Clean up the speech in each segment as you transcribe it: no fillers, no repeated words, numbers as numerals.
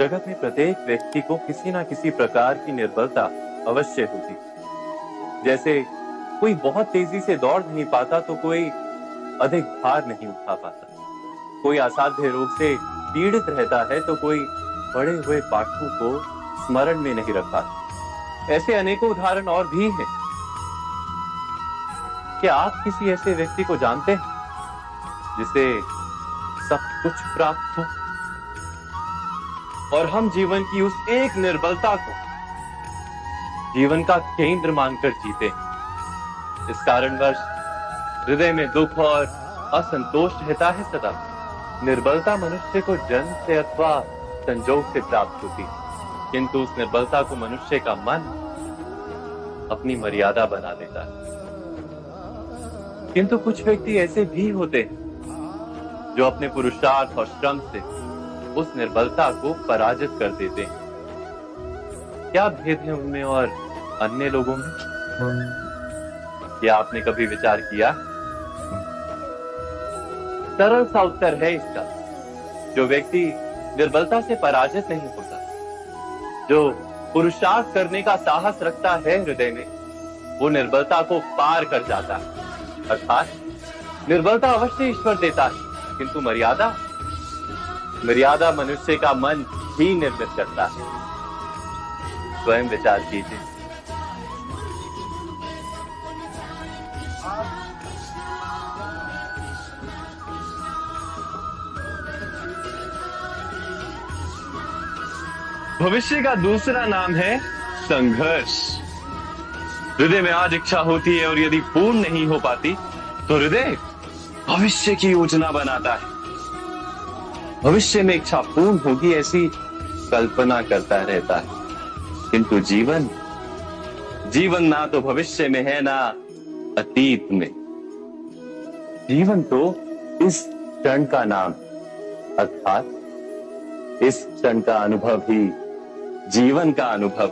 जगत में प्रत्येक व्यक्ति को किसी न किसी प्रकार की निर्बलता अवश्य होती। जैसे कोई बहुत तेजी से दौड़ नहीं पाता तो कोई अधिक भार नहीं उठा पाता, कोई असाध्य रोग से पीड़ित रहता है तो कोई पढ़े हुए पाठों को स्मरण में नहीं रख पाता। ऐसे अनेकों उदाहरण और भी हैं। क्या आप किसी ऐसे व्यक्ति को जानते हैं जिसे सब कुछ प्राप्त हो और हम जीवन की उस एक निर्बलता को जीवन का केंद्र मानकर जीते हैं? इस कारणवश हृदय में दुख और असंतोष रहता है सदा। निर्बलता मनुष्य को जन्म से अथवा संजोग से प्राप्त होती, किंतु उस निर्बलता को मनुष्य का मन अपनी मर्यादा बना देता है। किंतु कुछ व्यक्ति ऐसे भी होते हैं जो अपने पुरुषार्थ और श्रम से उस निर्बलता को पराजित कर देते हैं। क्या भेद है उनमें और अन्य लोगों में? क्या आपने कभी विचार किया? सरल सा उत्तर है इसका। जो व्यक्ति निर्बलता से पराजित नहीं होता, जो पुरुषार्थ करने का साहस रखता है हृदय में, वो निर्बलता को पार कर जाता है। अर्थात निर्बलता अवश्य ईश्वर देता है, किंतु मर्यादा मनुष्य का मन ही निर्मित करता है। स्वयं विचार कीजिए। भविष्य का दूसरा नाम है संघर्ष। हृदय में आज इच्छा होती है और यदि पूर्ण नहीं हो पाती तो हृदय भविष्य की योजना बनाता है। भविष्य में इच्छा पूर्ण होगी ऐसी कल्पना करता रहता है, किंतु जीवन ना तो भविष्य में है ना अतीत में। जीवन तो इस क्षण का नाम, अर्थात इस क्षण का अनुभव ही जीवन का अनुभव।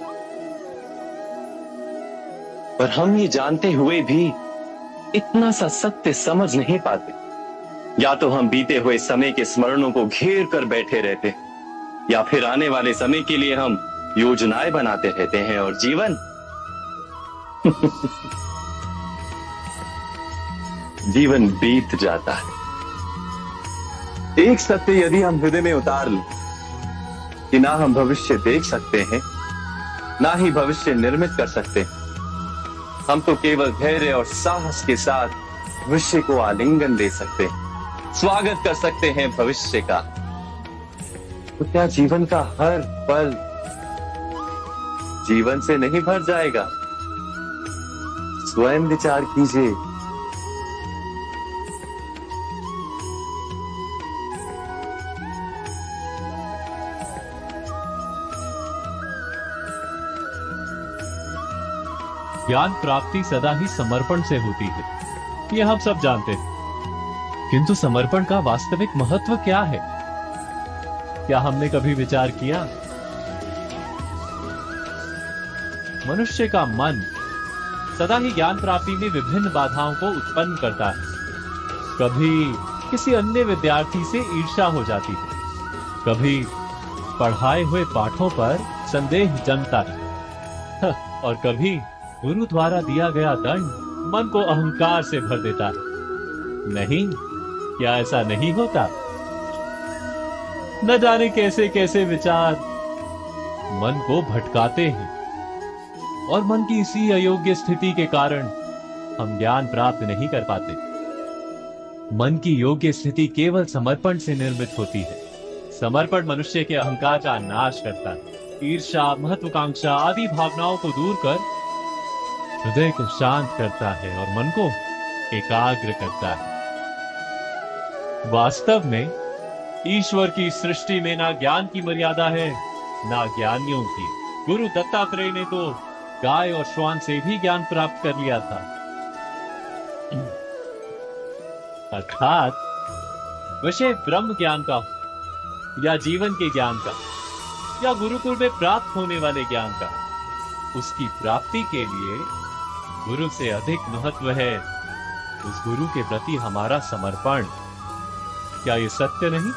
पर हम ये जानते हुए भी इतना सा सत्य समझ नहीं पाते। या तो हम बीते हुए समय के स्मरणों को घेर कर बैठे रहते, या फिर आने वाले समय के लिए हम योजनाएं बनाते रहते हैं और जीवन जीवन बीत जाता है। एक सत्य यदि हम हृदय में उतार लें कि ना हम भविष्य देख सकते हैं, ना ही भविष्य निर्मित कर सकते हैं, हम तो केवल धैर्य और साहस के साथ भविष्य को आलिंगन दे सकते हैं, स्वागत कर सकते हैं भविष्य का। तो क्या जीवन का हर पल जीवन से नहीं भर जाएगा? स्वयं विचार कीजिए। ज्ञान प्राप्ति सदा ही समर्पण से होती है, ये हम सब जानते हैं। किंतु समर्पण का वास्तविक महत्व क्या है? क्या हमने कभी विचार किया? मनुष्य का मन सदा ही ज्ञान प्राप्ति में विभिन्न बाधाओं को उत्पन्न करता है। कभी किसी अन्य विद्यार्थी से ईर्ष्या हो जाती है, कभी पढ़ाए हुए पाठों पर संदेह जमता है, और कभी गुरु द्वारा दिया गया दंड मन को अहंकार से भर देता है। नहीं, क्या ऐसा नहीं होता? न जाने कैसे कैसे विचार मन को भटकाते हैं, और मन की इसी अयोग्य स्थिति के कारण हम ज्ञान प्राप्त नहीं कर पाते। मन की योग्य स्थिति केवल समर्पण से निर्मित होती है। समर्पण मनुष्य के अहंकार का नाश करता है। ईर्ष्या, महत्वाकांक्षा आदि भावनाओं को दूर कर हृदय को शांत करता है और मन को एकाग्र करता है। वास्तव में ईश्वर की सृष्टि में ना ज्ञान की मर्यादा है, ना ज्ञानियों की। गुरु दत्तात्रेय ने तो गाय और श्वान से भी ज्ञान प्राप्त कर लिया था। अर्थात विषय ब्रह्म ज्ञान का या जीवन के ज्ञान का या गुरुकुल में प्राप्त होने वाले ज्ञान का, उसकी प्राप्ति के लिए गुरु से अधिक महत्व है उस गुरु के प्रति हमारा समर्पण। क्या ये सत्य नहीं?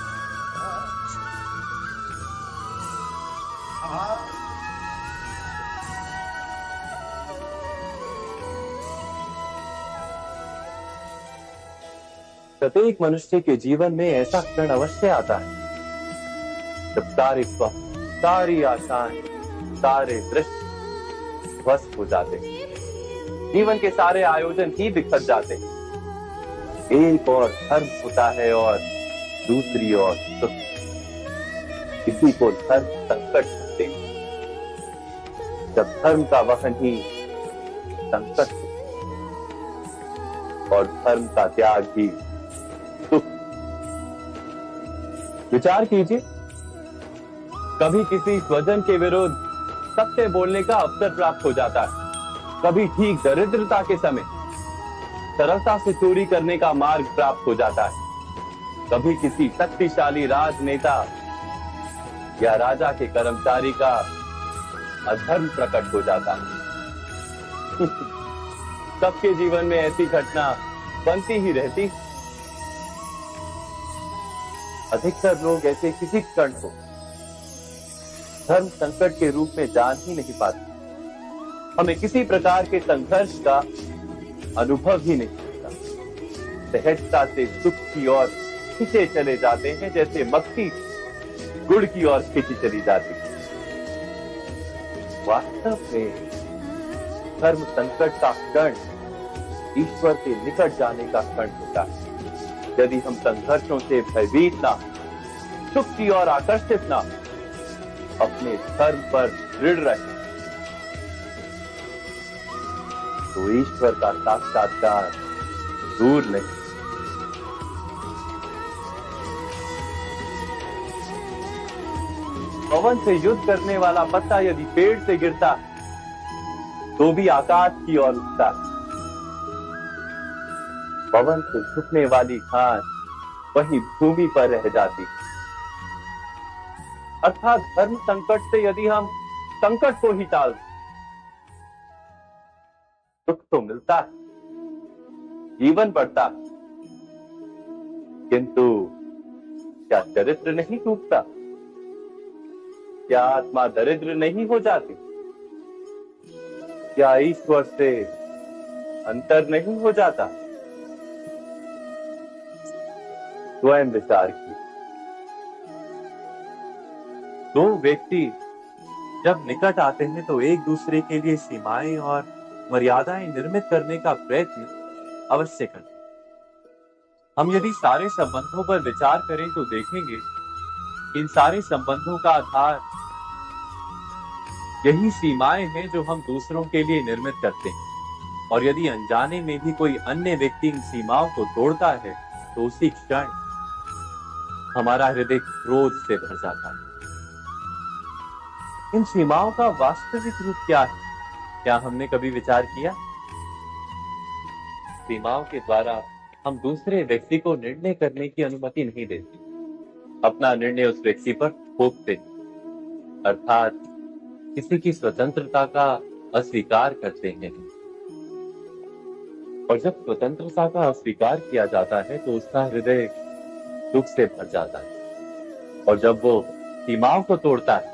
प्रत्येक मनुष्य के जीवन में ऐसा क्षण अवश्य आता है जब सारे स्वप्न, सारी आशाएं, सारे दृश्य ध्वस्त हो जाते हैं। जीवन के सारे आयोजन ही बिखर जाते हैं। एक और धर्म होता है और दूसरी ओर सुख। किसी को धर्म संकट सकते हैं, जब धर्म का वहन ही संकट और धर्म का त्याग ही सुख। विचार कीजिए, कभी किसी स्वजन के विरुद्ध सत्य बोलने का अवसर प्राप्त हो जाता है, कभी ठीक दरिद्रता के समय सरलता से चोरी करने का मार्ग प्राप्त हो जाता है, कभी किसी शक्तिशाली राजनेता या राजा के कर्मचारी का अधर्म प्रकट हो जाता है। सबके जीवन में ऐसी घटना बनती ही रहती। अधिकतर लोग ऐसे किसी क्षण को धर्म संकट के रूप में जान ही नहीं पाते। हमें किसी प्रकार के संघर्ष का अनुभव ही नहीं होता। सहजता से सुख की ओर खींचे चले जाते हैं, जैसे मक्खी गुड़ की ओर खींची चली जाती है। वास्तव में धर्म संकट का क्षण ईश्वर के निकट जाने का क्षण होता है। यदि हम संघर्षों से भयभीत ना, सुख की ओर आकर्षित ना, अपने धर्म पर दृढ़ रहे, तो ईश्वर का साक्षात्कार दूर नहीं। पवन से युद्ध करने वाला पत्ता यदि पेड़ से गिरता तो भी आकाश की ओर उठता। पवन से झुकने वाली घास वही भूमि पर रह जाती। अर्थात धर्म संकट से यदि हम संकट को ही टाल दें, सुख तो मिलता है, जीवन बढ़ता है, किंतु क्या चरित्र नहीं टूटता? क्या आत्मा दरिद्र नहीं हो जाती? क्या ईश्वर से अंतर नहीं हो जाता? स्वयं विचार की। दो व्यक्ति जब निकट आते हैं तो एक दूसरे के लिए सीमाएं और मर्यादाएं निर्मित करने का प्रयत्न अवश्य करें। हम यदि सारे संबंधों पर विचार करें तो देखेंगे इन सारे संबंधों का आधार यही सीमाएं हैं जो हम दूसरों के लिए निर्मित करते हैं। और यदि अनजाने में भी कोई अन्य व्यक्ति इन सीमाओं को तोड़ता है तो उसी क्षण हमारा हृदय क्रोध से भर जाता है। इन सीमाओं का वास्तविक रूप क्या है? क्या हमने कभी विचार किया? सीमाओं के द्वारा हम दूसरे व्यक्ति को निर्णय करने की अनुमति नहीं देते, अपना निर्णय उस व्यक्ति पर थोपते, अर्थात किसी की स्वतंत्रता का अस्वीकार करते हैं। और जब स्वतंत्रता का अस्वीकार किया जाता है तो उसका हृदय दुख से भर जाता है, और जब वो सीमाओं को तोड़ता है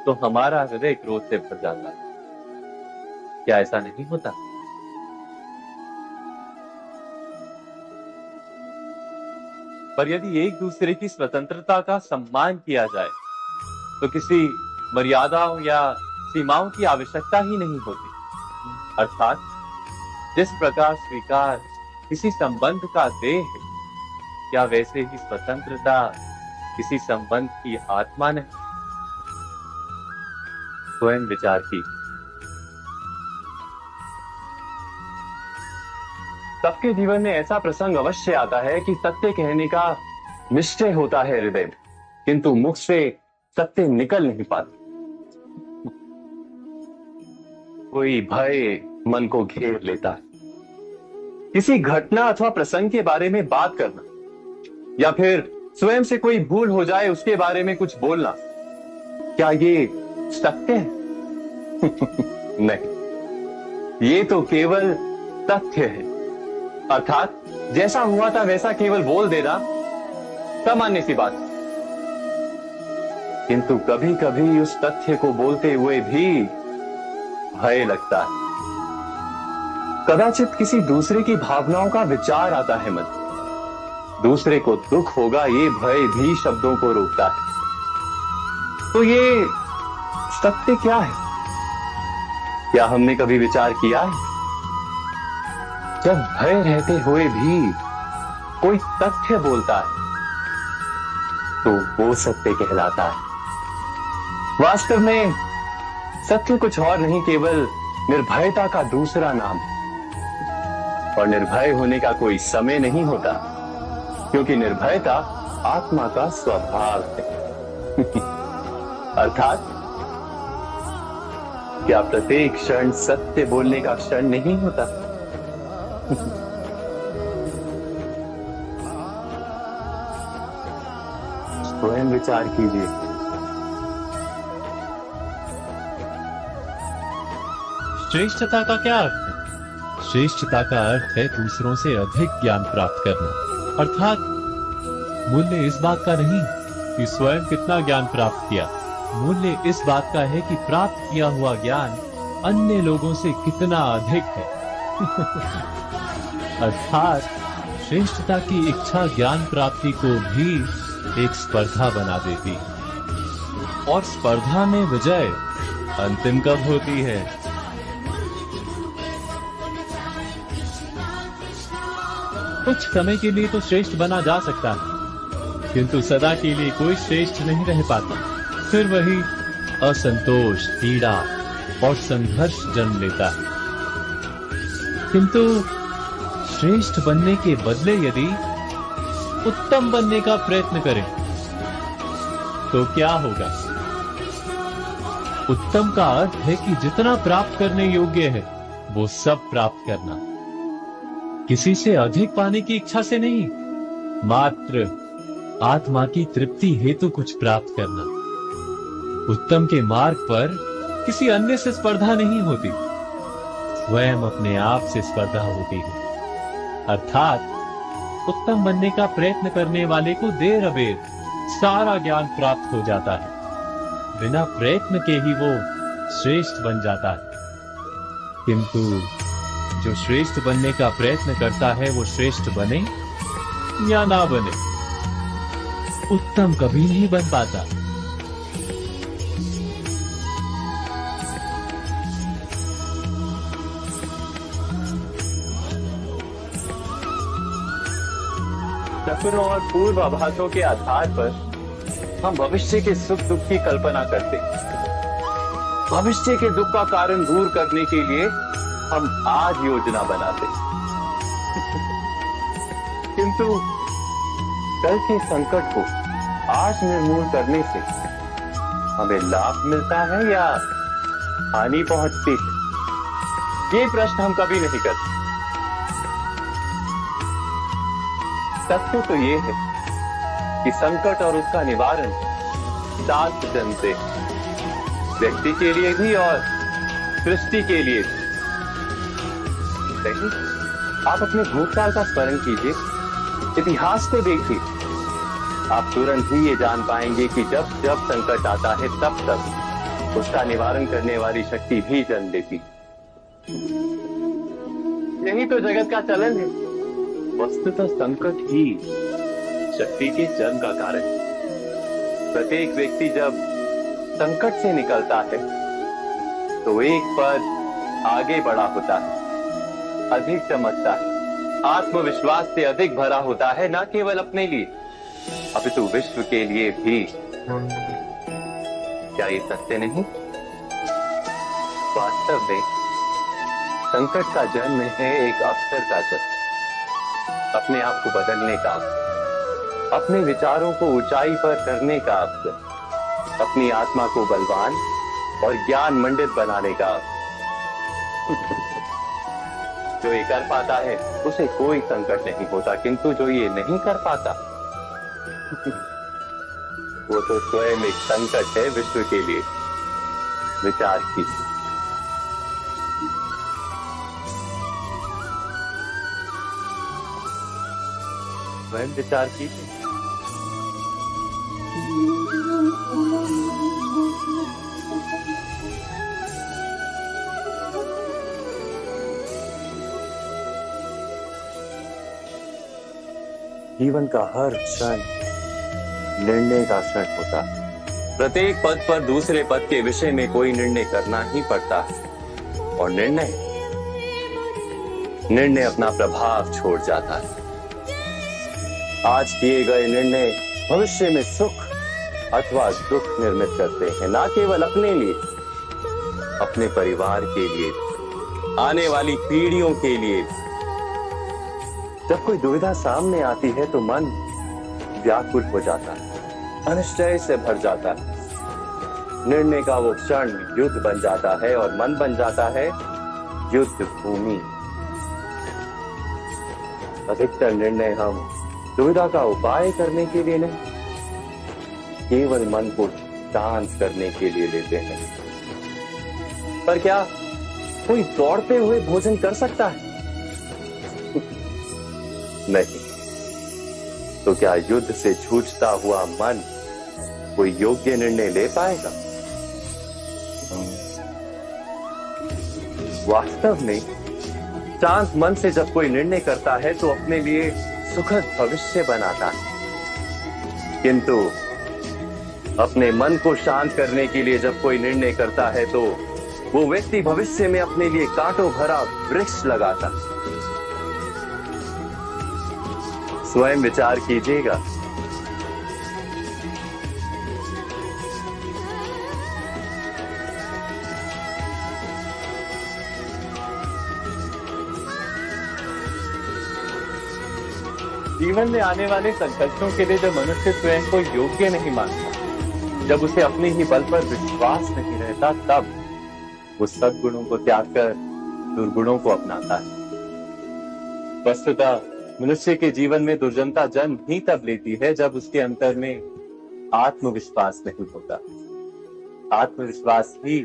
तो हमारा हृदय क्रोध से भर जाता है। क्या ऐसा नहीं होता? पर यदि एक दूसरे की स्वतंत्रता का सम्मान किया जाए तो किसी मर्यादाओं या सीमाओं की आवश्यकता ही नहीं होती। अर्थात जिस प्रकार स्वीकार किसी संबंध का देह है, क्या वैसे ही स्वतंत्रता किसी संबंध की आत्मा नहीं? स्वयं विचार की। सबके जीवन में ऐसा प्रसंग अवश्य आता है कि सत्य कहने का निश्चय होता है हृदय में, किंतु मुख से सत्य निकल नहीं पाता। कोई भय मन को घेर लेता है। किसी घटना अथवा प्रसंग के बारे में बात करना या फिर स्वयं से कोई भूल हो जाए उसके बारे में कुछ बोलना, क्या ये सत्य है? नहीं, ये तो केवल तथ्य है। अर्थात जैसा हुआ था वैसा केवल बोल देना सामान्य सी बात। किंतु कभी कभी उस तथ्य को बोलते हुए भी भय लगता है। कदाचित किसी दूसरे की भावनाओं का विचार आता है मन। दूसरे को दुख होगा ये भय भी शब्दों को रोकता है। तो ये सत्य क्या है? क्या हमने कभी विचार किया है? जब भय रहते हुए भी कोई तथ्य बोलता है तो वो सत्य कहलाता है। वास्तव में सत्य कुछ और नहीं, केवल निर्भयता का दूसरा नाम है। और निर्भय होने का कोई समय नहीं होता, क्योंकि निर्भयता आत्मा का स्वभाव है। अर्थात क्या प्रत्येक क्षण सत्य बोलने का क्षण नहीं होता? स्वयं विचार कीजिए। श्रेष्ठता का क्या अर्थ है? श्रेष्ठता का अर्थ है दूसरों से अधिक ज्ञान प्राप्त करना। अर्थात मूल्य इस बात का नहीं कि स्वयं कितना ज्ञान प्राप्त किया, मूल्य इस बात का है कि प्राप्त किया हुआ ज्ञान अन्य लोगों से कितना अधिक है। अर्थात श्रेष्ठता की इच्छा ज्ञान प्राप्ति को भी एक स्पर्धा बना देती है। और स्पर्धा में विजय अंतिम कब होती है? कुछ समय के लिए तो श्रेष्ठ बना जा सकता है, किंतु सदा के लिए कोई श्रेष्ठ नहीं रह पाता। फिर वही असंतोष, पीड़ा और संघर्ष जन्म लेता है। किंतु श्रेष्ठ बनने के बदले यदि उत्तम बनने का प्रयत्न करें तो क्या होगा? उत्तम का अर्थ है कि जितना प्राप्त करने योग्य है वो सब प्राप्त करना, किसी से अधिक पाने की इच्छा से नहीं, मात्र आत्मा की तृप्ति हेतु कुछ प्राप्त करना। उत्तम के मार्ग पर किसी अन्य से स्पर्धा नहीं होती, स्वयं अपने आप से स्पर्धा होती है। अर्थात उत्तम बनने का प्रयत्न करने वाले को देर अबेर सारा ज्ञान प्राप्त हो जाता है, बिना प्रयत्न के ही वो श्रेष्ठ बन जाता है। किंतु जो श्रेष्ठ बनने का प्रयत्न करता है वो श्रेष्ठ बने या ना बने, उत्तम कभी नहीं बन पाता। सपनों और पूर्वाभासों के आधार पर हम भविष्य के सुख दुख की कल्पना करते हैं। भविष्य के दुख का कारण दूर करने के लिए हम आज योजना बनाते हैं। किंतु कल के संकट को आज निर्मूल करने से हमें लाभ मिलता है या हानि पहुंचती है? ये प्रश्न हम कभी नहीं करते। तथ्य तो ये है कि संकट और उसका निवारण सात जन्म से, व्यक्ति के लिए भी और सृष्टि के लिए भी। आप अपने भूतकाल का स्मरण कीजिए, इतिहास को देखिए, आप तुरंत ही ये जान पाएंगे कि जब जब संकट आता है तब तब उसका निवारण करने वाली शक्ति भी जन्म लेती। यही तो जगत का चलन है। वस्तुतः संकट ही शक्ति के जन्म का कारण है। प्रत्येक व्यक्ति जब संकट से निकलता है तो एक पद आगे बढ़ा होता है, अधिक चमकता है, आत्मविश्वास से अधिक भरा होता है, न केवल अपने लिए अपितु विश्व के लिए भी। क्या ये सत्य नहीं? वास्तव में संकट का जन्म है एक अवसर का जन्म, अपने आप को बदलने का अवसर, अपने विचारों को ऊंचाई पर करने का अवसर, अपनी आत्मा को बलवान और ज्ञान मंडित बनाने का अवसर। जो ये कर पाता है उसे कोई संकट नहीं होता, किंतु जो ये नहीं कर पाता वो तो स्वयं एक संकट है विश्व के लिए। विचार कीजिए। स्वयं विचार कीजिए। जीवन का हर क्षण निर्णय का क्षण होता है। प्रत्येक पद पर दूसरे पद के विषय में कोई निर्णय करना ही पड़ता है और निर्णय अपना प्रभाव छोड़ जाता है। आज किए गए निर्णय भविष्य में सुख अथवा दुख निर्मित करते हैं, ना केवल अपने लिए, अपने परिवार के लिए, आने वाली पीढ़ियों के लिए। जब कोई दुविधा सामने आती है तो मन व्याकुल हो जाता है, अनिश्चय से भर जाता है। निर्णय का वो क्षण युद्ध बन जाता है और मन बन जाता है युद्ध भूमि। अधिकतर निर्णय हम दुविधा का उपाय करने के लिए नहीं, केवल मन को शांत करने के लिए लेते हैं। पर क्या कोई दौड़ते हुए भोजन कर सकता है? नहीं। तो क्या युद्ध से जूझता हुआ मन कोई योग्य निर्णय ले पाएगा? वास्तव में शांत मन से जब कोई निर्णय करता है तो अपने लिए सुखद भविष्य बनाता है, किंतु अपने मन को शांत करने के लिए जब कोई निर्णय करता है तो वो व्यक्ति भविष्य में अपने लिए कांटों भरा वृक्ष लगाता है। स्वयं विचार कीजिएगा। जीवन में आने वाले संकटों के लिए जब मनुष्य स्वयं को योग्य नहीं मानता, जब उसे अपने ही बल पर विश्वास नहीं रहता, तब वो सद्गुणों को त्याग कर दुर्गुणों को अपनाता है। वस्तुतः मनुष्य के जीवन में दुर्जनता जन्म ही तब लेती है जब उसके अंतर में आत्मविश्वास नहीं होता। आत्मविश्वास ही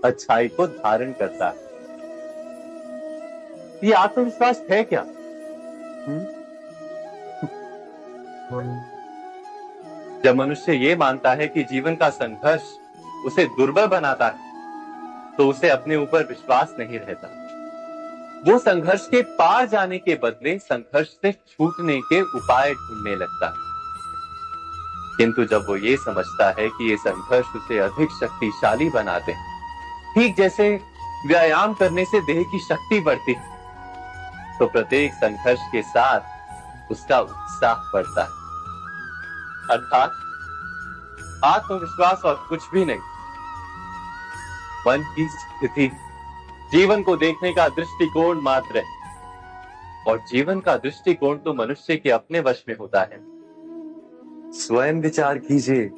अच्छाई को धारण करता है। ये आत्मविश्वास है क्या? जब मनुष्य ये मानता है कि जीवन का संघर्ष उसे दुर्बल बनाता है, तो उसे अपने ऊपर विश्वास नहीं रहता। वो संघर्ष के पार जाने के बदले संघर्ष से छूटने के उपाय ढूंढने लगता है। किंतु जब वो ये समझता है कि ये संघर्ष उसे अधिक शक्तिशाली बनाते हैं, ठीक जैसे व्यायाम करने से देह की शक्ति बढ़ती है, तो प्रत्येक संघर्ष के साथ उसका उत्साह बढ़ता है। अर्थात आत्मविश्वास और कुछ भी नहीं, मन की स्थिति जीवन को देखने का दृष्टिकोण मात्र है, और जीवन का दृष्टिकोण तो मनुष्य के अपने वश में होता है। स्वयं विचार कीजिए।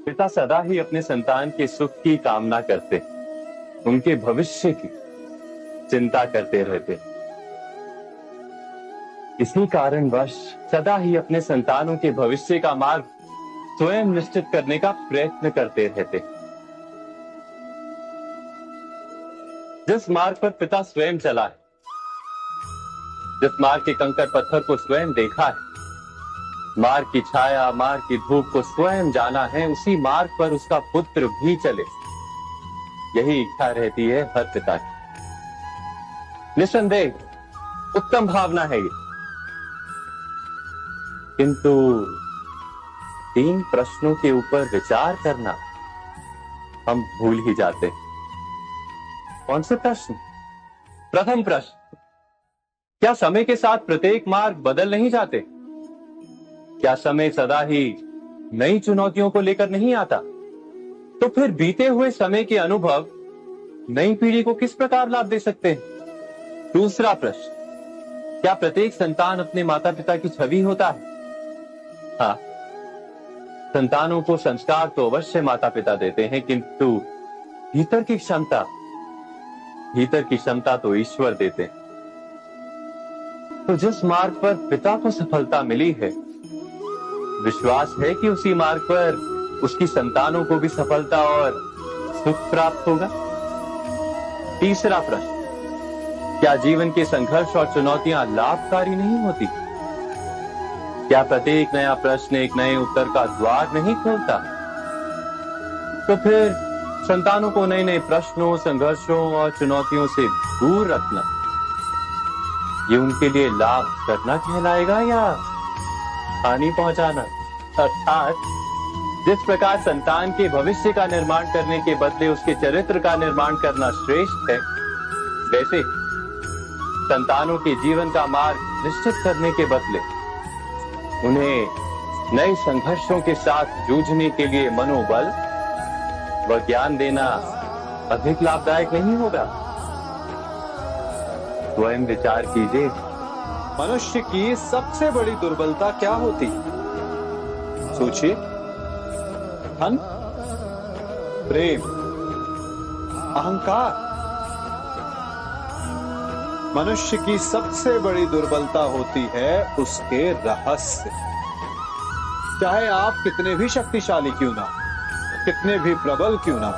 पिता सदा ही अपने संतान के सुख की कामना करते, उनके भविष्य की चिंता करते रहते। इसी कारणवश सदा ही अपने संतानों के भविष्य का मार्ग स्वयं निश्चित करने का प्रयत्न करते रहते। जिस मार्ग पर पिता स्वयं चला है, जिस मार्ग के कंकड़ पत्थर को स्वयं देखा है, मार्ग की छाया, मार्ग की धूप को स्वयं जाना है, उसी मार्ग पर उसका पुत्र भी चले, यही इच्छा रहती है हर पिता की। निसंदेह उत्तम भावना है ये, किंतु 3 प्रश्नों के ऊपर विचार करना हम भूल ही जाते हैं। कौन से प्रश्न? प्रथम प्रश्न, क्या समय के साथ प्रत्येक मार्ग बदल नहीं जाते? क्या समय सदा ही नई चुनौतियों को लेकर नहीं आता? तो फिर बीते हुए समय के अनुभव नई पीढ़ी को किस प्रकार लाभ दे सकते हैं? दूसरा प्रश्न, क्या प्रत्येक संतान अपने माता पिता की छवि होता है? हाँ, संतानों को संस्कार तो अवश्य माता पिता देते हैं, किंतु भीतर की क्षमता तो ईश्वर देते हैं। तो जिस मार्ग पर पिता को सफलता मिली है, विश्वास है कि उसी मार्ग पर उसकी संतानों को भी सफलता और सुख प्राप्त होगा। तीसरा प्रश्न, क्या जीवन के संघर्ष और चुनौतियां लाभकारी नहीं होती? क्या प्रत्येक नया प्रश्न एक नए उत्तर का द्वार नहीं खोलता? तो फिर संतानों को नए नए प्रश्नों, संघर्षों और चुनौतियों से दूर रखना, ये उनके लिए लाभ करना कहलाएगा या हानि पहुंचाना? अर्थात जिस प्रकार संतान के भविष्य का निर्माण करने के बदले उसके चरित्र का निर्माण करना श्रेष्ठ है, वैसे संतानों के जीवन का मार्ग निश्चित करने के बदले उन्हें नए संघर्षों के साथ जूझने के लिए मनोबल व ज्ञान देना अधिक लाभदायक नहीं होगा? स्वयं विचार कीजिए। मनुष्य की सबसे बड़ी दुर्बलता क्या होती? सोचिए। धन, प्रेम, अहंकार। मनुष्य की सबसे बड़ी दुर्बलता होती है उसके रहस्य। चाहे आप कितने भी शक्तिशाली क्यों ना, कितने भी प्रबल क्यों ना,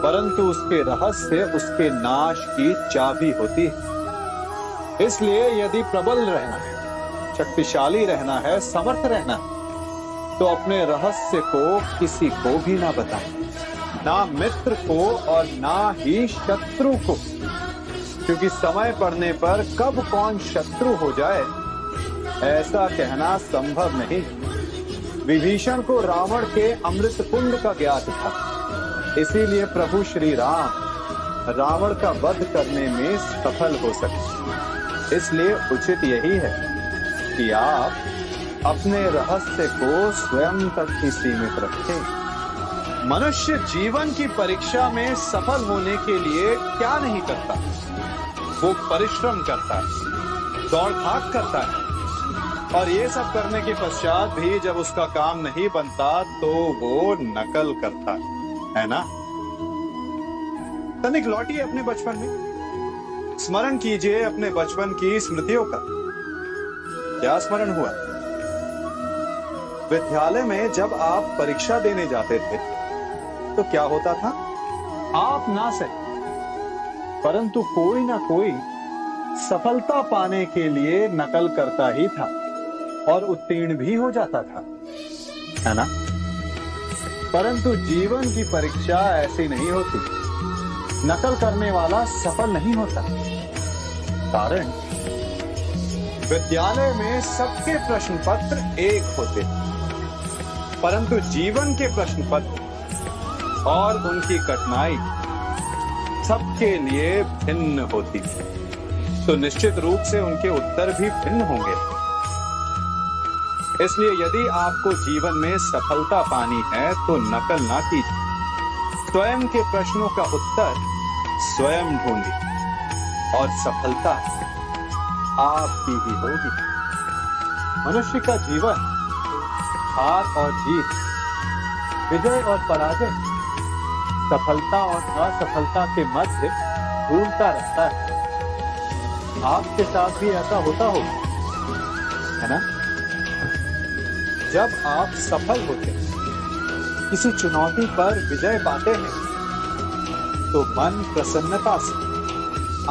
परंतु उसके रहस्य उसके नाश की चाबी होती है। इसलिए यदि प्रबल रहना है, शक्तिशाली रहना है, समर्थ रहना है, तो अपने रहस्य को किसी को भी ना बताएं, ना मित्र को और ना ही शत्रु को, क्योंकि समय पड़ने पर कब कौन शत्रु हो जाए ऐसा कहना संभव नहीं। विभीषण को रावण के अमृत कुंड का ज्ञात था, इसीलिए प्रभु श्री राम रावण का वध करने में सफल हो सके। इसलिए उचित यही है कि आप अपने रहस्य को स्वयं तक ही सीमित रखें। मनुष्य जीवन की परीक्षा में सफल होने के लिए क्या नहीं करता? वो परिश्रम करता है, दौड़ भाग करता है, और ये सब करने के पश्चात भी जब उसका काम नहीं बनता तो वो नकल करता है ना? तनिक लौटिए अपने बचपन में, स्मरण कीजिए अपने बचपन की स्मृतियों का। क्या स्मरण हुआ? विद्यालय में जब आप परीक्षा देने जाते थे तो क्या होता था? आप ना सही परंतु कोई ना कोई सफलता पाने के लिए नकल करता ही था और उत्तीर्ण भी हो जाता था, है ना? परंतु जीवन की परीक्षा ऐसी नहीं होती। नकल करने वाला सफल नहीं होता। कारण विद्यालय में सबके प्रश्न पत्र एक होते, परंतु जीवन के प्रश्न पत्र और उनकी कठिनाई सबके लिए भिन्न होती है, तो निश्चित रूप से उनके उत्तर भी भिन्न होंगे। इसलिए यदि आपको जीवन में सफलता पानी है तो नकल ना कीजिए, स्वयं के प्रश्नों का उत्तर स्वयं ढूंढिए और सफलता आपकी ही होगी। मनुष्य का जीवन हार और जीत, विजय और पराजय, सफलता और असफलता के मध्य ढूंढता रहता है। आपके साथ भी ऐसा होता होगा, है ना? जब आप सफल होते हैं, किसी चुनौती पर विजय पाते हैं, तो मन प्रसन्नता से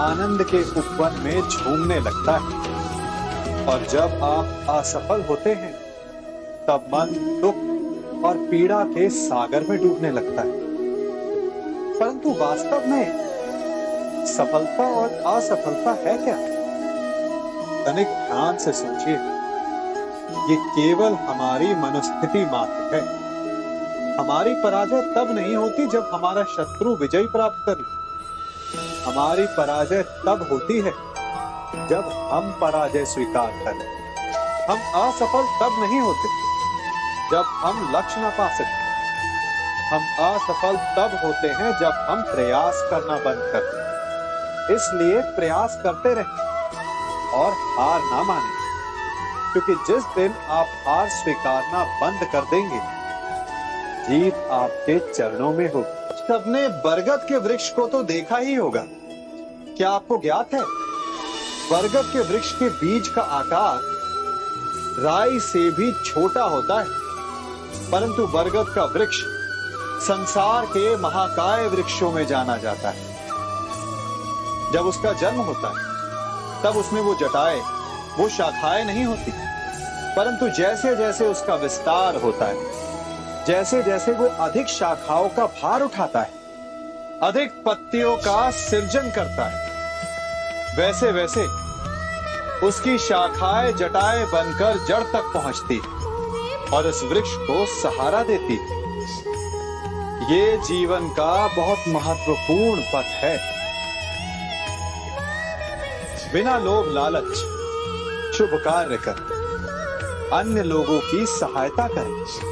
आनंद के उपवन में झूमने लगता है, और जब आप असफल होते हैं तब मन दुख और पीड़ा के सागर में डूबने लगता है। परंतु वास्तव में सफलता और असफलता है क्या? तनिक ध्यान से सोचिए। ये केवल हमारी मनोस्थिति मात्र है। हमारी पराजय तब नहीं होती जब हमारा शत्रु विजय प्राप्त कर ले। हमारी पराजय तब होती है जब हम पराजय स्वीकार करें। हम असफल तब नहीं होते जब हम लक्ष्य न पा सकते। हम असफल तब होते हैं जब हम प्रयास करना बंद कर दें। इसलिए प्रयास करते रहें और हार ना मानें, क्योंकि जिस दिन आप हार स्वीकारना बंद कर देंगे, जीत आपके चरणों में होगी। सबने बरगद के वृक्ष को तो देखा ही होगा। क्या आपको ज्ञात है बरगद के वृक्ष के बीज का आकार राई से भी छोटा होता है, परंतु बरगद का वृक्ष संसार के महाकाय वृक्षों में जाना जाता है। जब उसका जन्म होता है तब उसमें वो जटाएं, वो शाखाएं नहीं होती, परंतु जैसे जैसे उसका विस्तार होता है, जैसे जैसे वो अधिक शाखाओं का भार उठाता है, अधिक पत्तियों का सृजन करता है, वैसे वैसे उसकी शाखाएं जटाएं बनकर जड़ तक पहुंचती और इस वृक्ष को सहारा देती। ये जीवन का बहुत महत्वपूर्ण पथ है। बिना लोभ लालच शुभ कार्य कर अन्य लोगों की सहायता करें।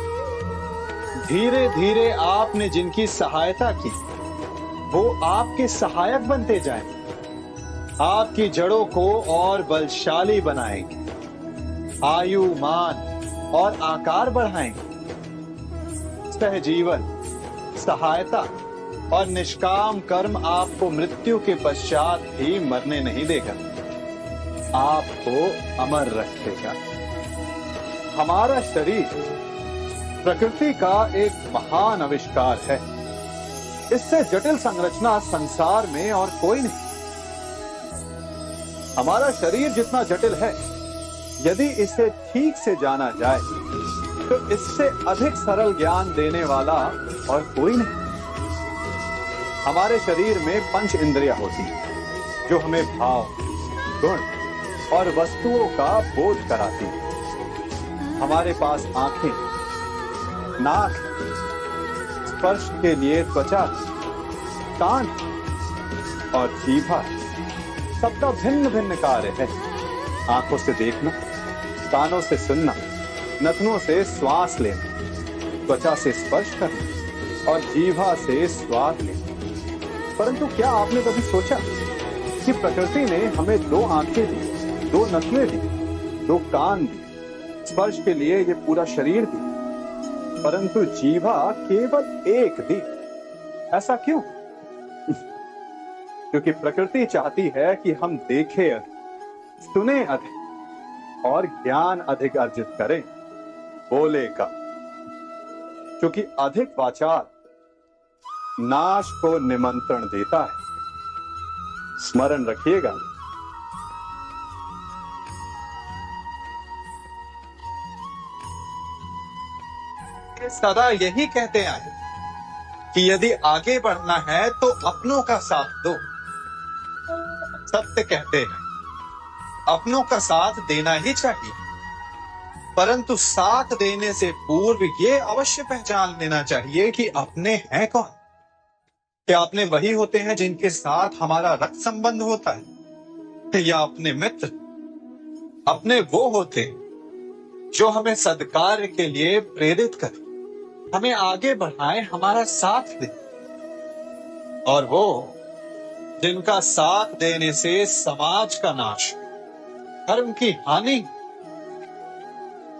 धीरे धीरे आपने जिनकी सहायता की वो आपके सहायक बनते जाएं, आपकी जड़ों को और बलशाली बनाएंगे, आयु मान और आकार बढ़ाएंगे। सहजीवन, सहायता और निष्काम कर्म आपको मृत्यु के पश्चात भी मरने नहीं देगा, आपको अमर रखेगा। हमारा शरीर प्रकृति का एक महान आविष्कार है। इससे जटिल संरचना संसार में और कोई नहीं। हमारा शरीर जितना जटिल है, यदि इसे ठीक से जाना जाए तो इससे अधिक सरल ज्ञान देने वाला और कोई नहीं। हमारे शरीर में 5 इंद्रियां होती हैं जो हमें भाव, गुण और वस्तुओं का बोध कराती हैं। हमारे पास आंखें, नाक, स्पर्श के लिए त्वचा, कान और जीभा, सबका भिन्न भिन्न कार्य है। आंखों से देखना, कानों से सुनना, नथनों से श्वास लेना, त्वचा से स्पर्श करना और जीभा से स्वाद लेना। परंतु क्या आपने कभी सोचा कि प्रकृति ने हमें 2 आंखें दी, 2 नथुएं दी, 2 कान दी, स्पर्श के लिए ये पूरा शरीर दी, परंतु जीभा केवल 1 दी? ऐसा क्यों? क्योंकि प्रकृति चाहती है कि हम देखें अधिक, सुने अधिक और ज्ञान अधिक अर्जित करें। बोले का, क्योंकि अधिक वाचाल नाश को निमंत्रण देता है। स्मरण रखिएगा। सदा यही कहते आए कि यदि आगे बढ़ना है तो अपनों का साथ दो। सत्य कहते हैं, अपनों का साथ देना ही चाहिए, परंतु साथ देने से पूर्व ये अवश्य पहचान लेना चाहिए कि अपने हैं कौन। क्या अपने वही होते हैं जिनके साथ हमारा रक्त संबंध होता है, या अपने मित्र? अपने वो होते जो हमें सद्कार्य के लिए प्रेरित करें, हमें आगे बढ़ाएं, हमारा साथ दें। और वो जिनका साथ देने से समाज का नाश, धर्म की हानि,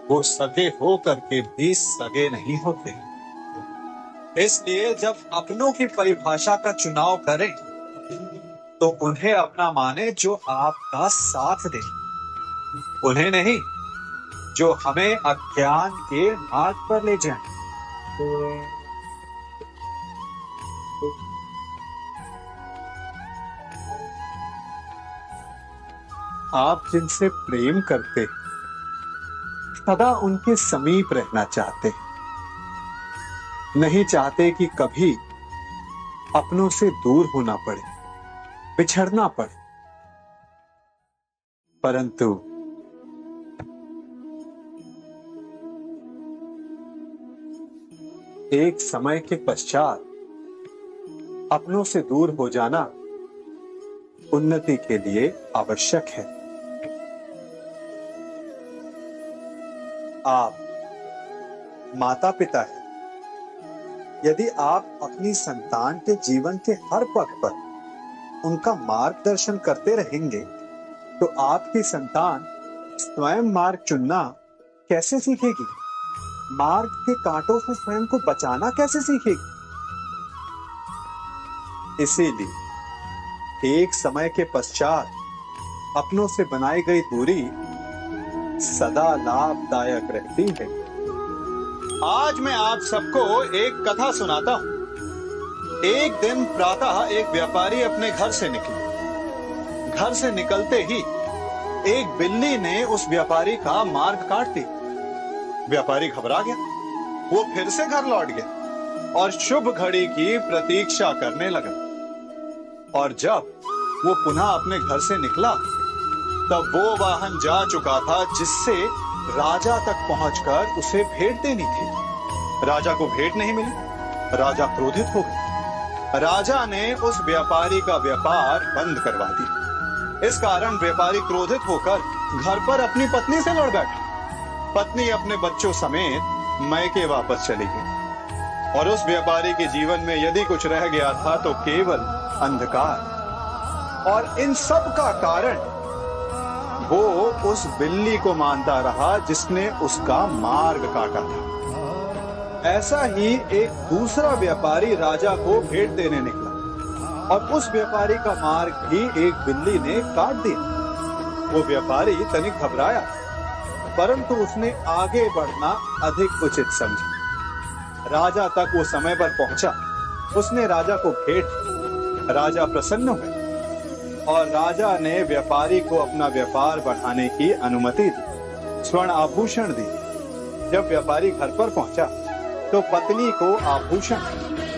वो सगे होकर के भी सगे नहीं होते। इसलिए जब अपनों की परिभाषा का चुनाव करें तो उन्हें अपना माने जो आपका साथ दे, उन्हें नहीं जो हमें अज्ञान के मार्ग पर ले जाए। आप जिनसे प्रेम करते सदा उनके समीप रहना चाहते, नहीं चाहते कि कभी अपनों से दूर होना पड़े, बिछड़ना पड़े। परंतु एक समय के पश्चात अपनों से दूर हो जाना उन्नति के लिए आवश्यक है। आप माता पिता हैं। यदि आप अपनी संतान के जीवन के हर पथ पर उनका मार्गदर्शन करते रहेंगे तो आपकी संतान स्वयं मार्ग चुनना कैसे सीखेगी? मार्ग के कांटों से स्वयं को बचाना कैसे सीखेगी? इसीलिए एक समय के पश्चात अपनों से बनाई गई दूरी सदा लाभदायक रहती है। आज मैं आप सबको एक कथा सुनाता हूं। एक दिन प्रातः एक व्यापारी अपने घर से निकले। घर से निकलते ही एक बिल्ली ने उस व्यापारी का मार्ग काट दिया। व्यापारी घबरा गया, वो फिर से घर लौट गया और शुभ घड़ी की प्रतीक्षा करने लगा। और जब वो पुनः अपने घर से निकला तब वो वाहन जा चुका था जिससे राजा तक पहुंचकर उसे भेंट देनी थी। राजा को भेंट नहीं मिली। राजा क्रोधित हो गया। राजा ने उस व्यापारी का व्यापार बंद करवा दिया। इस कारण व्यापारी क्रोधित होकर घर पर अपनी पत्नी से लड़ बैठा। पत्नी अपने बच्चों समेत मैके वापस चली गई और उस व्यापारी के जीवन में यदि कुछ रह गया था तो केवल अंधकार। और इन सब का कारण वो उस बिल्ली को मानता रहा जिसने उसका मार्ग काटा था। ऐसा ही एक दूसरा व्यापारी राजा को भेंट देने निकला और उस व्यापारी का मार्ग भी एक बिल्ली ने काट दिया। वो व्यापारी तनिक घबराया, परंतु उसने आगे बढ़ना अधिक उचित समझा। राजा तक वो समय पर पहुंचा। उसने राजा को भेंट। राजा प्रसन्न हुए और राजा ने व्यापारी को अपना व्यापार बढ़ाने की अनुमति दी, स्वर्ण आभूषण दी। जब व्यापारी घर पर पहुंचा तो पत्नी को आभूषण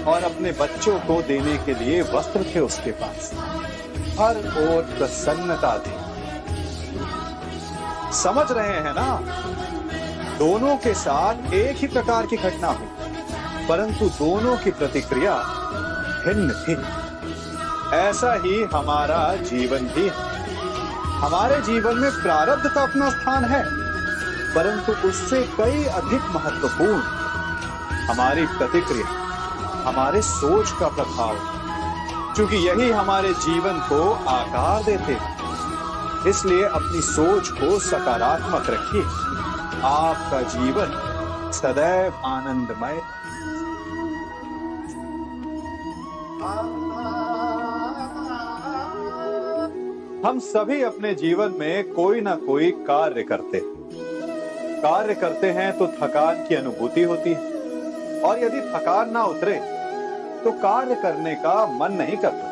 और अपने बच्चों को देने के लिए वस्त्र थे उसके पास। हर ओर प्रसन्नता थी। समझ रहे हैं ना? दोनों के साथ एक ही प्रकार की घटना हुई, परंतु दोनों की प्रतिक्रिया भिन्न थी। ऐसा ही हमारा जीवन भी है। हमारे जीवन में प्रारब्ध का अपना स्थान है, परंतु उससे कई अधिक महत्वपूर्ण हमारी प्रतिक्रिया, हमारे सोच का प्रभाव, क्योंकि यही हमारे जीवन को आकार देते हैं। इसलिए अपनी सोच को सकारात्मक रखिए। आपका जीवन सदैव आनंदमय। हम सभी अपने जीवन में कोई ना कोई कार्य करते हैं तो थकान की अनुभूति होती है, और यदि थकान ना उतरे तो कार्य करने का मन नहीं करता।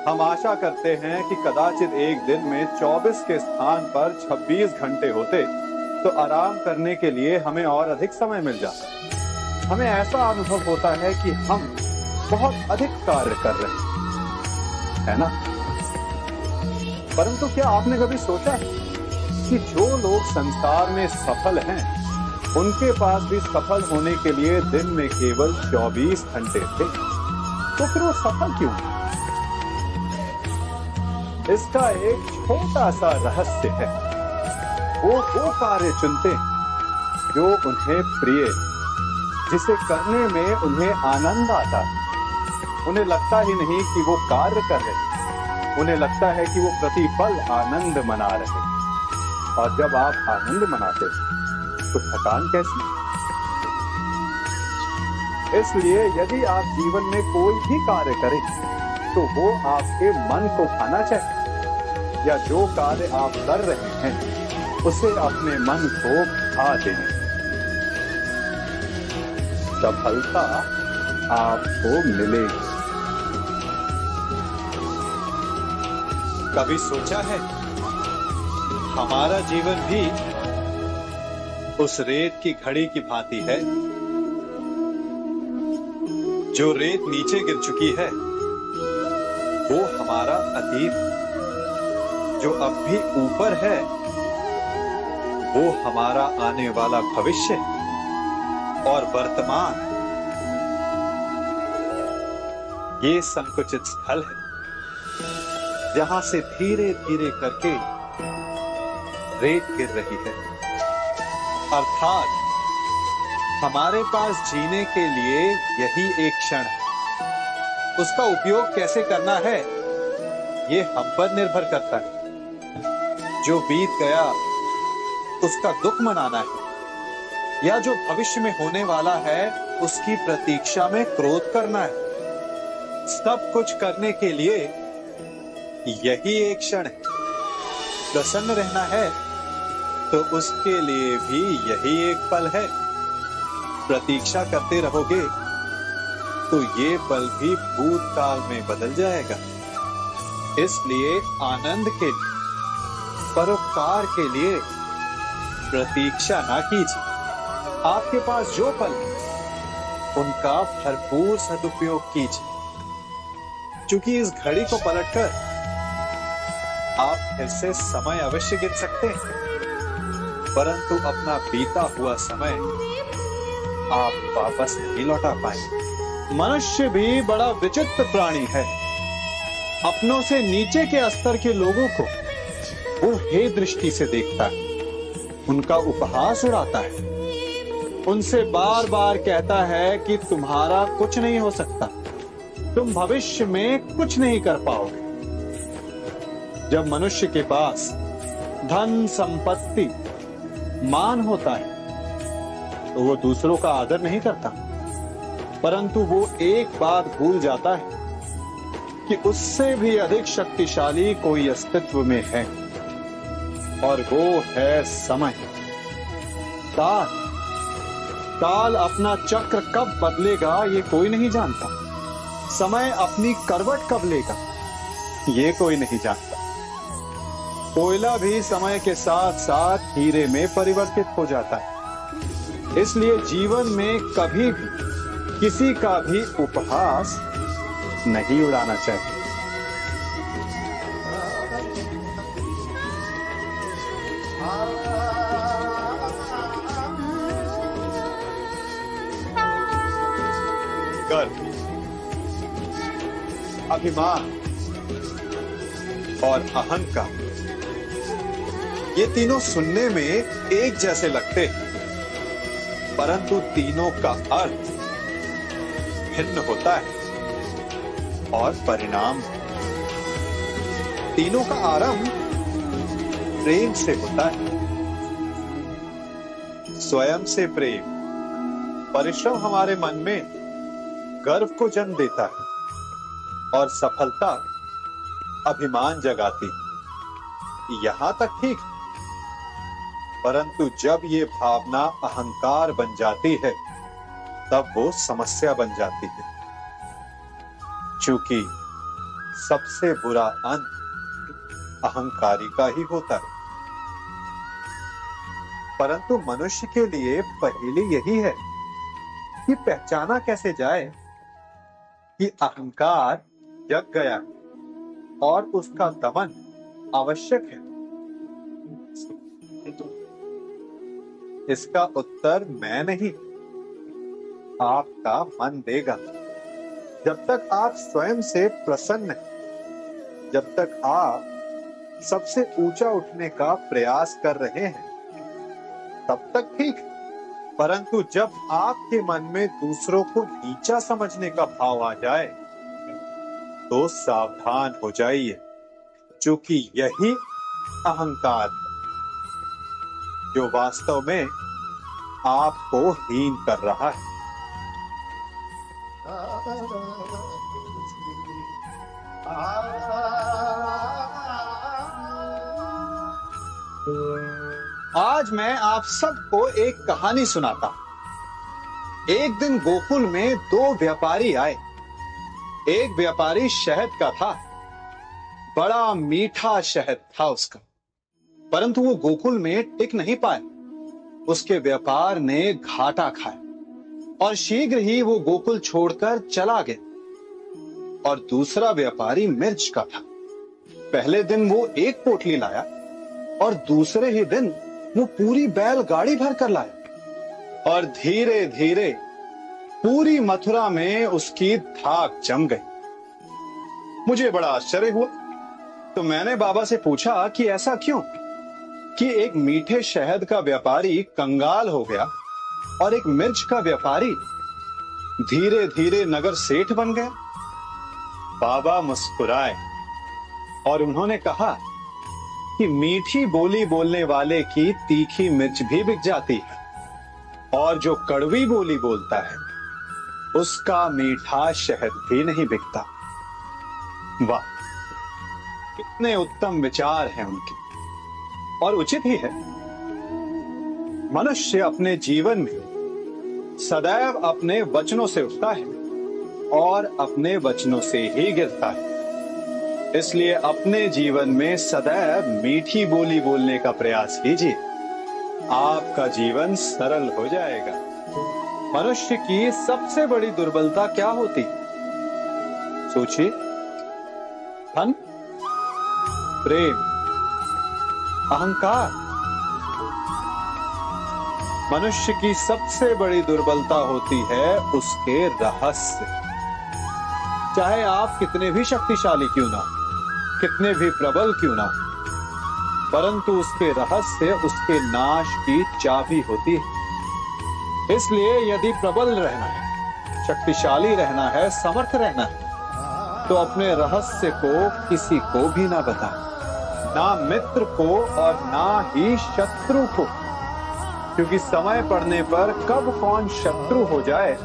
हम आशा करते हैं कि कदाचित एक दिन में 24 के स्थान पर 26 घंटे होते तो आराम करने के लिए हमें और अधिक समय मिल जाता। हमें ऐसा अनुभव होता है कि हम बहुत अधिक कार्य कर रहे हैं, है ना? परंतु क्या आपने कभी सोचा है कि जो लोग संसार में सफल हैं, उनके पास भी सफल होने के लिए दिन में केवल 24 घंटे थे, तो फिर वो सफल क्यों? इसका एक छोटा सा रहस्य है। वो कार्य चुनते हैं जो उन्हें प्रिय, जिसे करने में उन्हें आनंद आता है। उन्हें लगता ही नहीं कि वो कार्य कर रहे हैं, उन्हें लगता है कि वो प्रतिपल आनंद मना रहे। और जब आप आनंद मनाते तो थकान कैसी? इसलिए यदि आप जीवन में कोई भी कार्य करें तो वो आपके मन को खाना चाहिए, या जो कार्य आप कर रहे हैं उसे अपने मन को खा दें। सफलता आपको मिलेगी। कभी सोचा है हमारा जीवन भी उस रेत की घड़ी की भांति है? जो रेत नीचे गिर चुकी है वो हमारा अतीत, जो अब भी ऊपर है वो हमारा आने वाला भविष्य, और वर्तमान ये संकुचित स्थल है जहां से धीरे धीरे करके रेत गिर रही है। अर्थात हमारे पास जीने के लिए यही एक क्षण है। उसका उपयोग कैसे करना है ये हम पर निर्भर करता है। जो बीत गया उसका दुख मनाना है, या जो भविष्य में होने वाला है उसकी प्रतीक्षा में क्रोध करना है। सब कुछ करने के लिए यही एक क्षण है। प्रसन्न रहना है तो उसके लिए भी यही एक पल है। प्रतीक्षा करते रहोगे तो ये पल भी भूतकाल में बदल जाएगा। इसलिए आनंद के लिए, परोपकार के लिए प्रतीक्षा ना कीजिए, आपके पास जो पल है, उनका भरपूर सदुपयोग कीजिए, क्योंकि इस घड़ी को पलटकर आप फिर से समय अवश्य गिन सकते हैं, परंतु अपना बीता हुआ समय आप वापस नहीं लौटा पाएंगे। मनुष्य भी बड़ा विचित्र प्राणी है। अपनों से नीचे के स्तर के लोगों को वो हे दृष्टि से देखता है, उनका उपहास उड़ाता है, उनसे बार बार कहता है कि तुम्हारा कुछ नहीं हो सकता, तुम भविष्य में कुछ नहीं कर पाओगे। जब मनुष्य के पास धन, संपत्ति, मान होता है तो वो दूसरों का आदर नहीं करता, परंतु वो एक बात भूल जाता है कि उससे भी अधिक शक्तिशाली कोई अस्तित्व में है, और वो है समय। काल अपना चक्र कब बदलेगा ये कोई नहीं जानता। समय अपनी करवट कब लेगा ये कोई नहीं जानता। कोयला भी समय के साथ साथ हीरे में परिवर्तित हो जाता है। इसलिए जीवन में कभी भी किसी का भी उपहास नहीं उड़ाना चाहिए। गर्व, अभिमान और अहंकार, ये तीनों सुनने में एक जैसे लगते हैं, परंतु तीनों का अर्थ भिन्न होता है और परिणाम। तीनों का आरंभ प्रेम से होता है। स्वयं से प्रेम, परिश्रम हमारे मन में गर्व को जन्म देता है और सफलता अभिमान जगाती है। यहां तक ठीक, परंतु जब ये भावना अहंकार बन जाती है तब वो समस्या बन जाती है, क्योंकि सबसे बुरा अंत अहंकारी का ही होता है। परंतु मनुष्य के लिए पहेली यही है कि पहचाना कैसे जाए कि अहंकार जग गया और उसका दमन आवश्यक है। इसका उत्तर मैं नहीं, आपका मन देगा। जब तक आप स्वयं से प्रसन्न हैं, जब तक आप सबसे ऊंचा उठने का प्रयास कर रहे हैं, तब तक ठीक। परंतु जब आपके मन में दूसरों को नीचा समझने का भाव आ जाए तो सावधान हो जाइए, क्योंकि यही अहंकार है जो वास्तव में आपको हीन कर रहा है। आज मैं आप सबको एक कहानी सुनाता हूं। एक दिन गोकुल में दो व्यापारी आए। एक व्यापारी शहद का था, बड़ा मीठा शहद था उसका, परंतु वो गोकुल में टिक नहीं पाया। उसके व्यापार ने घाटा खाया और शीघ्र ही वो गोकुल छोड़कर चला गया। और दूसरा व्यापारी मिर्च का था। पहले दिन वो एक पोटली लाया और दूसरे ही दिन वो पूरी बैलगाड़ी भर कर लाया, और धीरे धीरे पूरी मथुरा में उसकी धाक जम गई। मुझे बड़ा आश्चर्य हुआ, तो मैंने बाबा से पूछा कि ऐसा क्यों कि एक मीठे शहद का व्यापारी कंगाल हो गया और एक मिर्च का व्यापारी धीरे धीरे नगर सेठ बन गया। बाबा मुस्कुराए और उन्होंने कहा कि मीठी बोली बोलने वाले की तीखी मिर्च भी बिक जाती है, और जो कड़वी बोली बोलता है उसका मीठा शहद भी नहीं बिकता। वाह, कितने उत्तम विचार हैं उनके, और उचित ही है। मनुष्य अपने जीवन में सदैव अपने वचनों से उठता है और अपने वचनों से ही गिरता है। इसलिए अपने जीवन में सदैव मीठी बोली बोलने का प्रयास कीजिए, आपका जीवन सरल हो जाएगा। मनुष्य की सबसे बड़ी दुर्बलता क्या होती? सोचिए। धन, प्रेम, अहंकार। मनुष्य की सबसे बड़ी दुर्बलता होती है उसके रहस्य। चाहे आप कितने भी शक्तिशाली क्यों ना, कितने भी प्रबल क्यों ना, परंतु उसके रहस्य उसके नाश की चाबी होती है। इसलिए यदि प्रबल रहना है, शक्तिशाली रहना है, समर्थ रहना है, तो अपने रहस्य को किसी को भी ना बताएं, ना मित्र को और ना ही शत्रु को, क्योंकि समय पड़ने पर कब कौन शत्रु हो जाए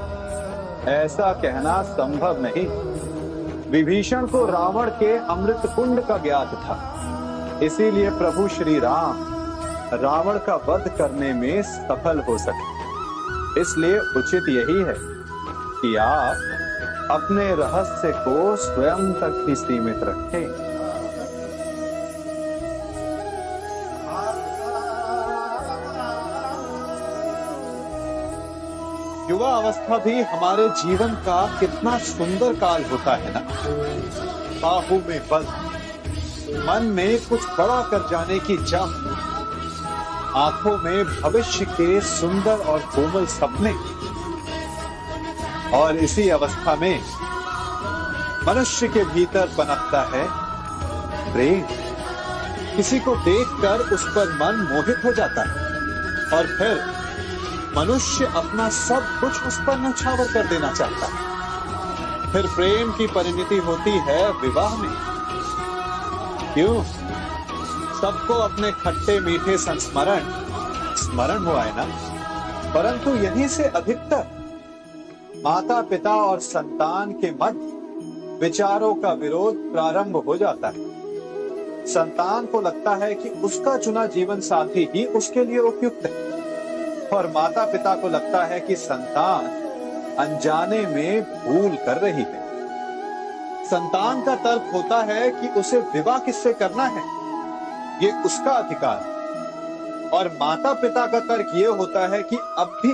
ऐसा कहना संभव नहीं। विभीषण को रावण के अमृत कुंड का ज्ञात था, इसीलिए प्रभु श्री राम रावण का वध करने में सफल हो सके। इसलिए उचित यही है कि आप अपने रहस्य को स्वयं तक ही सीमित रखें। युवा अवस्था भी हमारे जीवन का कितना सुंदर काल होता है ना। बाहु में बल, मन में कुछ बड़ा कर जाने की चाह, आंखों में भविष्य के सुंदर और कोमल सपने। और इसी अवस्था में मनुष्य के भीतर पनपता है प्रेम। किसी को देखकर उस पर मन मोहित हो जाता है और फिर मनुष्य अपना सब कुछ उस पर न्यौछावर कर देना चाहता है। फिर प्रेम की परिणति होती है विवाह में। क्यों? सबको अपने खट्टे मीठे संस्मरण स्मरण हुआ है ना, परंतु यहीं से अधिकतर माता पिता और संतान के मध्य विचारों का विरोध प्रारंभ हो जाता है। संतान को लगता है कि उसका चुना जीवन साथी ही उसके लिए उपयुक्त है, और माता पिता को लगता है कि संतान अनजाने में भूल कर रही है। संतान का तर्क होता है कि उसे विवाह किससे करना है, ये उसका अधिकार है, और माता पिता का तर्क ये होता है कि अब भी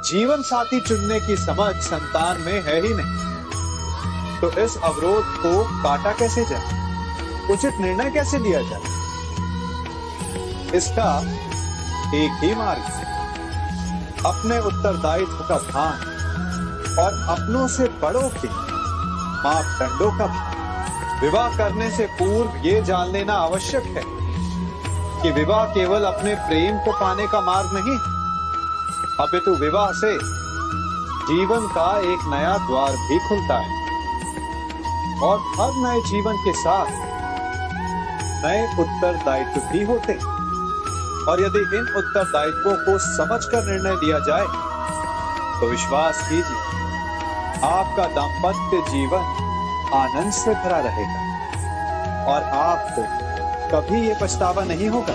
जीवन साथी चुनने की समझ संतान में है ही नहीं। तो इस अवरोध को काटा कैसे जाए, उचित निर्णय कैसे लिया जाए? इसका एक ही मार्ग है, अपने उत्तरदायित्व का ध्यान और अपनों से बड़ों के मापदंडों का ध्यान। विवाह करने से पूर्व ये जान लेना आवश्यक है कि विवाह केवल अपने प्रेम को पाने का मार्ग नहीं, अपितु विवाह से जीवन का एक नया द्वार भी खुलता है, और हर नए जीवन के साथ नए उत्तरदायित्व भी होते हैं। और यदि इन उत्तरदायित्वों को समझकर निर्णय लिया जाए तो विश्वास कीजिए आपका दाम्पत्य जीवन आनंद से भरा रहेगा, और आपको कभी ये पछतावा नहीं होगा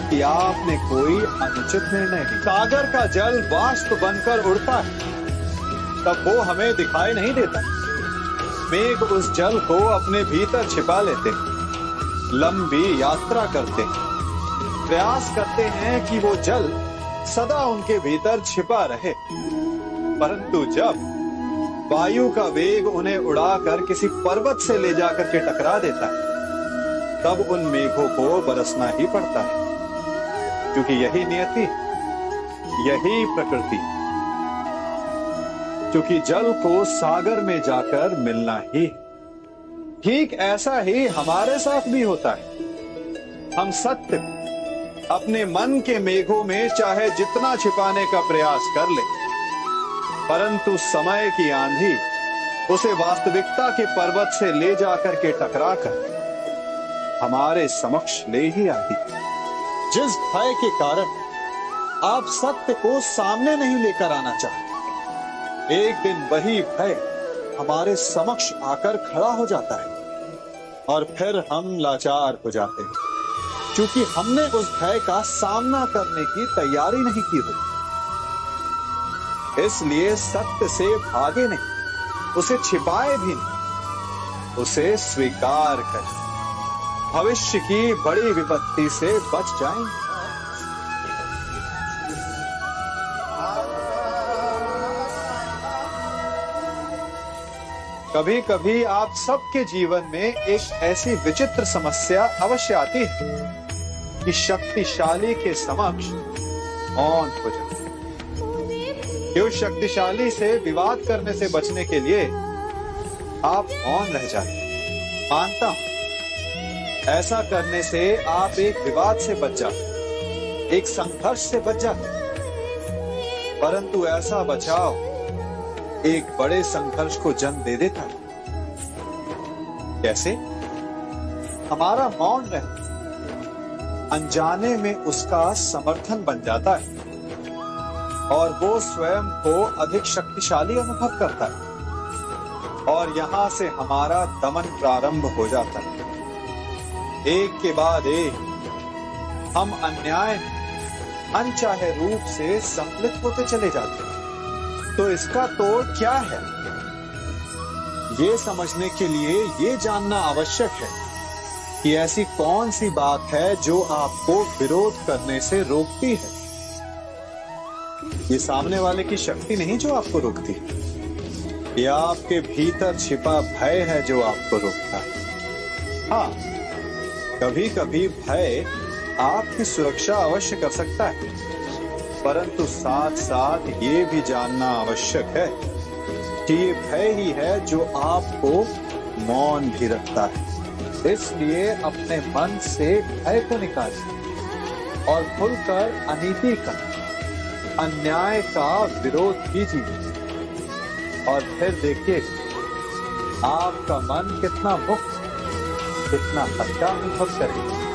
कि आपने कोई अनुचित निर्णय लिया। सागर का जल वाष्प बनकर उड़ता है, तब वो हमें दिखाई नहीं देता। मेघ उस जल को अपने भीतर छिपा लेते हैं, लंबी यात्रा करते हैं, प्रयास करते हैं कि वो जल सदा उनके भीतर छिपा रहे, परंतु जब वायु का वेग उन्हें उड़ाकर किसी पर्वत से ले जाकर के टकरा देता है, तब उन मेघों को बरसना ही पड़ता है, क्योंकि यही नियति, यही प्रकृति, क्योंकि जल को सागर में जाकर मिलना ही। ठीक ऐसा ही हमारे साथ भी होता है। हम सत्य अपने मन के मेघों में चाहे जितना छिपाने का प्रयास कर ले, परंतु समय की आंधी उसे वास्तविकता के पर्वत से ले जाकर के टकराकर हमारे समक्ष ले ही आती। जिस भय के कारण आप सत्य को सामने नहीं लेकर आना चाहते, एक दिन वही भय हमारे समक्ष आकर खड़ा हो जाता है, और फिर हम लाचार हो जाते हैं, क्योंकि हमने उस भय का सामना करने की तैयारी नहीं की होती। इसलिए सत्य से भागे नहीं, उसे छिपाए भी नहीं, उसे स्वीकार करें। भविष्य की बड़ी विपत्ति से बच जाएंगे। कभी कभी आप सबके जीवन में एक ऐसी विचित्र समस्या अवश्य आती है कि शक्तिशाली के समक्ष मौन हो जाते हैं। कि उस शक्तिशाली से विवाद करने से बचने के लिए आप मौन रह जाते हैं। मानता हूं ऐसा करने से आप एक विवाद से बच जाते, एक संघर्ष से बच जाते, परंतु ऐसा बचाव एक बड़े संघर्ष को जन्म दे देता है। कैसे? हमारा मौन रहना अनजाने में उसका समर्थन बन जाता है और वो स्वयं को अधिक शक्तिशाली अनुभव करता है और यहां से हमारा दमन प्रारंभ हो जाता है। एक के बाद एक हम अन्याय अनचाहे रूप से सम्मिलित होते चले जाते हैं। तो इसका तोड़ क्या है? ये समझने के लिए ये जानना आवश्यक है कि ऐसी कौन सी बात है जो आपको विरोध करने से रोकती है। ये सामने वाले की शक्ति नहीं जो आपको रोकती, ये आपके भीतर छिपा भय है जो आपको रोकता है। हाँ, कभी कभी भय आपकी सुरक्षा अवश्य कर सकता है, परंतु साथ साथ ये भी जानना आवश्यक है कि ये भय ही है जो आपको मौन भी रखता है। इसलिए अपने मन से भय को निकालिए और खुलकर अनीति का, अन्याय का विरोध कीजिए और फिर देखिए आपका मन कितना मुक्त, कितना हल्का अनुभव करेगा।